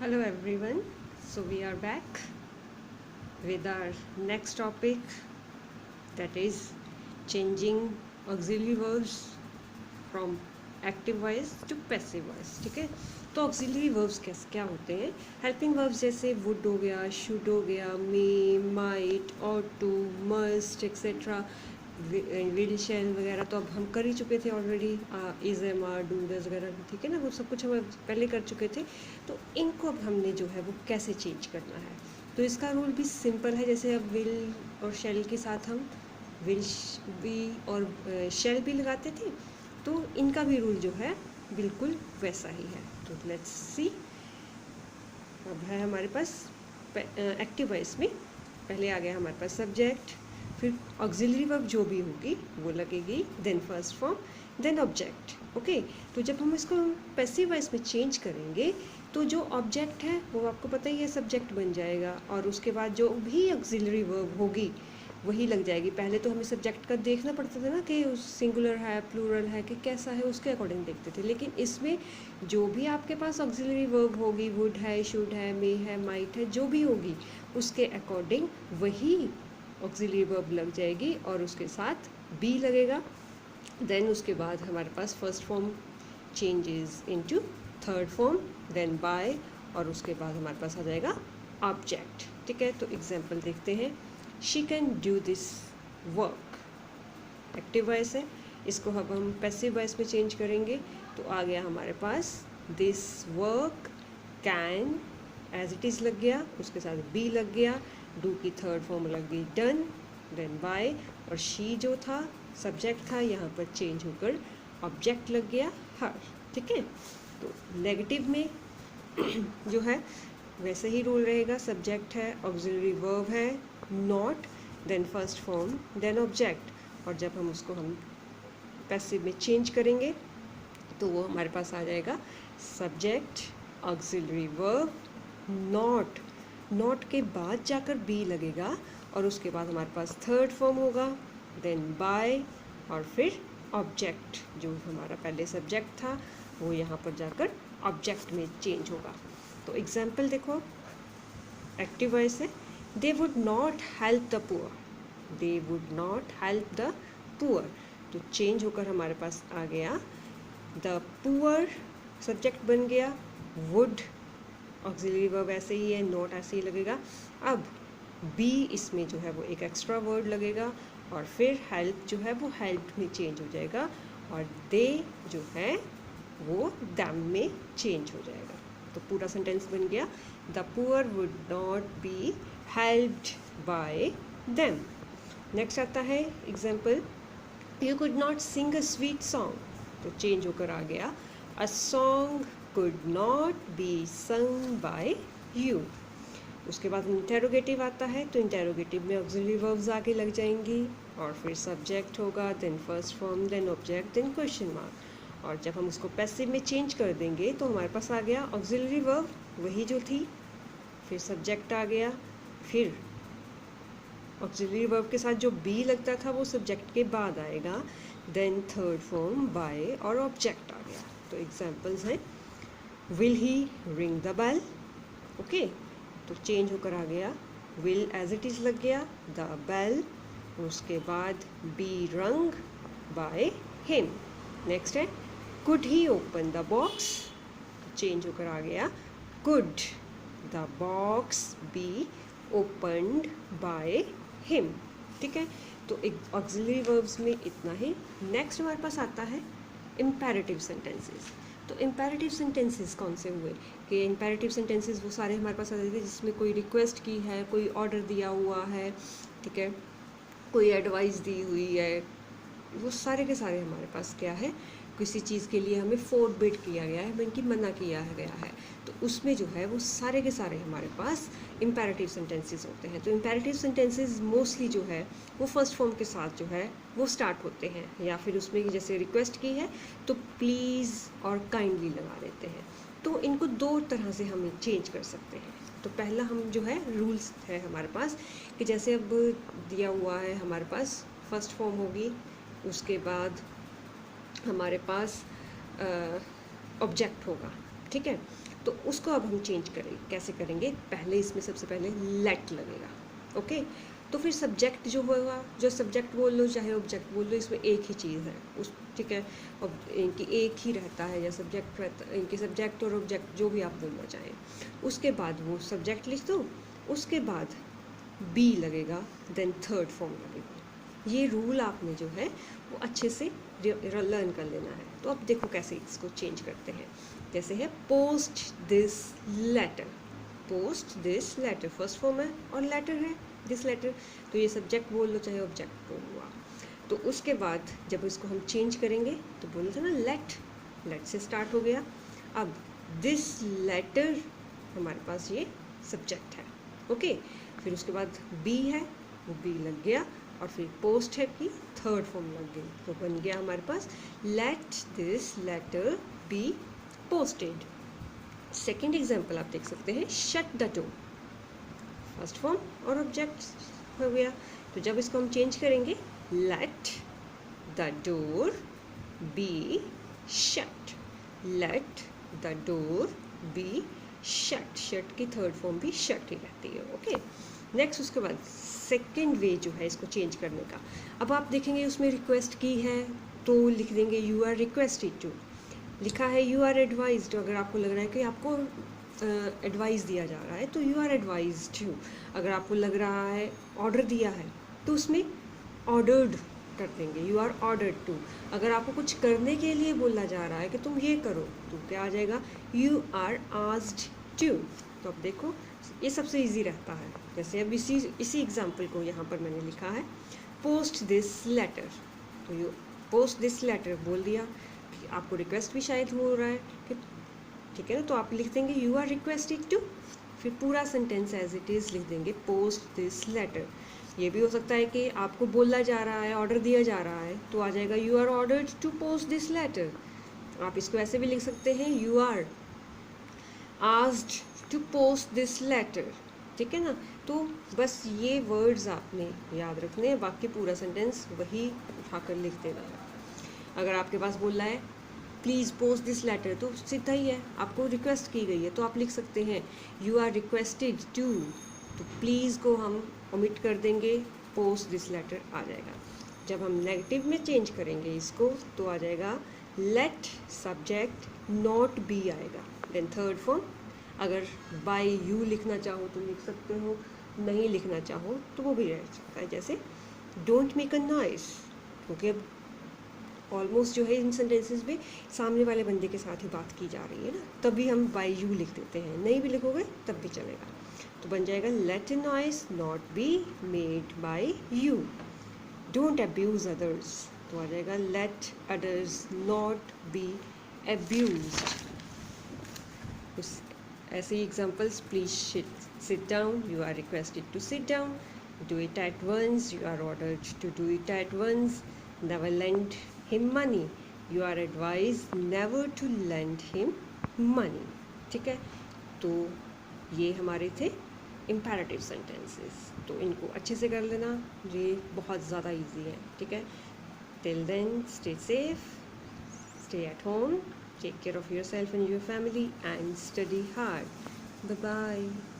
Hello everyone. So we are back with our next topic, that is changing auxiliary verbs from active voice to passive voice. ठीक है, तो auxiliary verbs क्या होते हैं? Helping verbs जैसे would हो गया, should हो गया, may, might, ought to, must, etc. Will shall वगैरह तो अब हम कर ही चुके थे already, is am are do does वगैरह, ठीक है ना, वो सब कुछ हम पहले कर चुके थे। तो इनको अब हमने जो है वो कैसे चेंज करना है, तो इसका रूल भी सिंपल है। जैसे अब विल और शैल के साथ हम विल बी और शैल भी लगाते थे, तो इनका भी रूल जो है बिल्कुल वैसा ही है। तो लेट्स सी, अब है हमारे पास एक्टिव वॉइस में पहले आ गया हमारे पास सब्जेक्ट, फिर ऑक्सिलरी वर्ब जो भी होगी वो लगेगी, then first form, then object. Okay, तो जब हम इसको पैसिव वॉइस में चेंज करेंगे तो जो ऑब्जेक्ट है वो आपको पता ही है सब्जेक्ट बन जाएगा, और उसके बाद जो भी ऑक्सिलरी वर्ब होगी वही लग जाएगी। पहले तो हमें सब्जेक्ट का देखना पड़ता था ना कि सिंगुलर है प्लूरल है कि कैसा है, उसके अकॉर्डिंग देखते थे। लेकिन इसमें जो भी आपके पास ऑक्सिलरी वर्ब होगी, वुड है, शुड है, मे है, माइट है, जो भी होगी उसके अकॉर्डिंग वही ऑक्सिलरी वर्ब लग जाएगी और उसके साथ बी लगेगा। देन उसके बाद हमारे पास first form changes into third form, then by, और उसके बाद हमारे पास आ जाएगा ऑब्जेक्ट। ठीक है, तो एग्जांपल देखते हैं। She can do this work, active voice है, इसको अब हम पैसिव वॉइस में चेंज करेंगे तो आ गया हमारे पास this work can, as it is लग गया, उसके साथ बी लग गया, डू की थर्ड फॉर्म लग गई डन, देन बाय, और शी जो था सब्जेक्ट था यहाँ पर चेंज होकर ऑब्जेक्ट लग गया हर। ठीक है, तो नेगेटिव में जो है वैसे ही रूल रहेगा, सब्जेक्ट है, ऑक्सिलरी वर्ब है, not, then first form, then object, और जब हम उसको हम पैसिव में चेंज करेंगे तो वो हमारे पास आ जाएगा subject, auxiliary verb, not, not के बाद जाकर बी लगेगा, और उसके बाद हमारे पास थर्ड फॉर्म होगा, देन बाय, और फिर ऑब्जेक्ट, जो हमारा पहले सब्जेक्ट था वो यहाँ पर जाकर ऑब्जेक्ट में चेंज होगा। तो एग्जाम्पल देखो, एक्टिव वॉइस है, they would not help the poor, they would not help the poor, तो चेंज होकर हमारे पास आ गया द पुअर, सब्जेक्ट बन गया, वुड ऑक्सिलरी वर्ब ऐसे ही है, नॉट ऐसे ही लगेगा। अब बी इसमें जो है वो एक एक्स्ट्रा वर्ड लगेगा, और फिर हेल्प जो है वो हेल्प में चेंज हो जाएगा, और दे जो है वो दैम में चेंज हो जाएगा। तो पूरा सेंटेंस बन गया, the poor would not be helped by them. Next आता है example, you could not sing a sweet song, तो चेंज होकर आ गया a song could not be sung by you. उसके बाद इंटेरोगेटिव आता है, तो इंटेरोगेटिव में ऑक्सिलरी वर्ब्स आगे लग जाएंगी, और फिर सब्जेक्ट होगा, then first form, then object, then question mark, और जब हम उसको पैसिव में चेंज कर देंगे तो हमारे पास आ गया ऑक्सिलरी वर्ब वही जो थी, फिर सब्जेक्ट आ गया, फिर ऑक्सिलरी वर्ब के साथ जो बी लगता था वो सब्जेक्ट के बाद आएगा, देन थर्ड फॉर्म बाय, और ऑब्जेक्ट आ गया। तो एग्जाम्पल्स हैं, will he ring the bell, okay, तो चेंज होकर आ गया विल एज इट इज़ लग गया, द बेल, उसके बाद बी रंग बाय हिम। नेक्स्ट है, could he open the box, change होकर आ गया could the box B opened by him. ठीक है, तो एक ऑक्सिलरी वर्ब्स में इतना ही। नेक्स्ट हमारे पास आता है इम्पेरेटिव सेंटेंसेस। तो इम्पेरेटिव सेंटेंसेस कौन से हुए कि इम्पेरेटिव सेंटेंसेस वो सारे हमारे पास आ जाते हैं जिसमें कोई रिक्वेस्ट की है, कोई ऑर्डर दिया हुआ है, ठीक है, कोई एडवाइस दी हुई है, वो सारे के सारे हमारे पास क्या है, किसी चीज़ के लिए हमें फोरबिड किया गया है, बल्कि मना किया गया है, तो उसमें जो है वो सारे के सारे हमारे पास इम्पेरेटिव सेंटेंसेस होते हैं। तो इम्पेरेटिव सेंटेंसेस मोस्टली जो है वो फर्स्ट फॉर्म के साथ जो है वो स्टार्ट होते हैं, या फिर उसमें जैसे रिक्वेस्ट की है तो प्लीज़ और काइंडली लगा देते हैं। तो इनको दो तरह से हम चेंज कर सकते हैं। तो पहला हम जो है रूल्स है हमारे पास कि जैसे अब दिया हुआ है हमारे पास फर्स्ट फॉर्म होगी, उसके बाद हमारे पास ऑब्जेक्ट होगा, ठीक है, तो तो उसको अब हम चेंज करेंगे। कैसे करेंगे? पहले इसमें सबसे पहले लेट लगेगा, ओके। तो फिर सब्जेक्ट जो होगा, जो सब्जेक्ट बोल लो चाहे ऑब्जेक्ट बोल लो, इसमें एक ही चीज़ है उस, ठीक है। अब इनकी एक ही रहता है, या सब्जेक्ट रहता, इनके सब्जेक्ट और ऑब्जेक्ट जो भी आप बोलना चाहें। उसके बाद वो सब्जेक्ट लिख दो, उसके बाद बी लगेगा, देन थर्ड फॉर्म लगेगा। ये रूल आपने जो है वो अच्छे से लर्न कर लेना है। तो अब देखो कैसे इसको चेंज करते हैं। जैसे है post this letter, post this letter first form है और लेटर है दिस लेटर, तो ये सब्जेक्ट बोल लो चाहे ऑब्जेक्ट बोल लो आप। तो उसके बाद जब इसको हम चेंज करेंगे तो बोले थे ना लेट, लेट से स्टार्ट हो गया। अब दिस लेटर हमारे पास ये सब्जेक्ट है, ओके। फिर उसके बाद बी है, वो बी लग गया, और फिर पोस्ट है कि थर्ड फॉर्म लग गई, तो बन गया हमारे पास let this letter be posted. Second example आप देख सकते हैं, shut the door, first form और ऑब्जेक्ट हो गया। तो जब इसको हम चेंज करेंगे, let the door be shut, let the door be shut, shut की थर्ड फॉर्म भी शट ही रहती है, ओके। नेक्स्ट उसके बाद सेकेंड वे जो है इसको चेंज करने का, अब आप देखेंगे उसमें रिक्वेस्ट की है तो लिख देंगे यू आर रिक्वेस्टेड टू, लिखा है यू आर एडवाइज्ड, अगर आपको लग रहा है कि आपको एडवाइस दिया जा रहा है तो यू आर एडवाइज्ड टू। अगर आपको लग रहा है ऑर्डर दिया है तो उसमें ऑर्डर्ड कर देंगे, यू आर ऑर्डर्ड टू। अगर आपको कुछ करने के लिए बोला जा रहा है कि तुम ये करो, तो क्या आ जाएगा, यू आर आस्क्ड टू। तो अब देखो ये सबसे इजी रहता है। जैसे अब इसी एग्जाम्पल को यहाँ पर मैंने लिखा है पोस्ट दिस लेटर, तो यू पोस्ट दिस लेटर बोल दिया, आपको रिक्वेस्ट भी शायद हो रहा है कि ठीक है ना, तो आप लिख देंगे यू आर रिक्वेस्टेड टू, फिर पूरा सेंटेंस एज इट इज़ लिख देंगे पोस्ट दिस लेटर। ये भी हो सकता है कि आपको बोला जा रहा है, ऑर्डर दिया जा रहा है, तो आ जाएगा you are ordered to post this letter. आप इसको ऐसे भी लिख सकते हैं you are asked to post this letter, ठीक है ना। तो बस ये वर्ड्स आपने याद रखने हैं, बाकी पूरा सेंटेंस वही उठाकर लिख देना है। अगर आपके पास बोल रहा है प्लीज़ पोस्ट दिस लेटर, तो सीधा ही है, आपको रिक्वेस्ट की गई है, तो आप लिख सकते हैं यू आर रिक्वेस्टेड टू, तो प्लीज़ को हम ओमिट कर देंगे, पोस्ट दिस लेटर आ जाएगा। जब हम नेगेटिव में चेंज करेंगे इसको तो आ जाएगा लेट सब्जेक्ट नॉट बी आएगा, देन थर्ड फॉर्म। अगर बाय यू लिखना चाहो तो लिख सकते हो, नहीं लिखना चाहो तो वो भी रह सकता है। जैसे डोंट मेक अ नॉइस, क्योंकि अब ऑलमोस्ट जो है इन सेंटेंसेस में सामने वाले बंदे के साथ ही बात की जा रही है ना, तभी हम बाय यू लिख देते हैं, नहीं भी लिखोगे तब भी चलेगा। तो बन जाएगा let a noise not be made by you, don't abuse others, तो आ जाएगा let others not be abused. ऐसे ही examples, please sit down, you are requested to sit down, do it at once, you are ordered to do it at once, never lend him money, you are advised never to lend him money, ठीक है। तो ये हमारे थे imperative sentences, तो इनको अच्छे से कर लेना, ये बहुत ज़्यादा इजी है, ठीक है। Till then stay safe, stay at home, take care of yourself and your family, and study hard. Bye bye.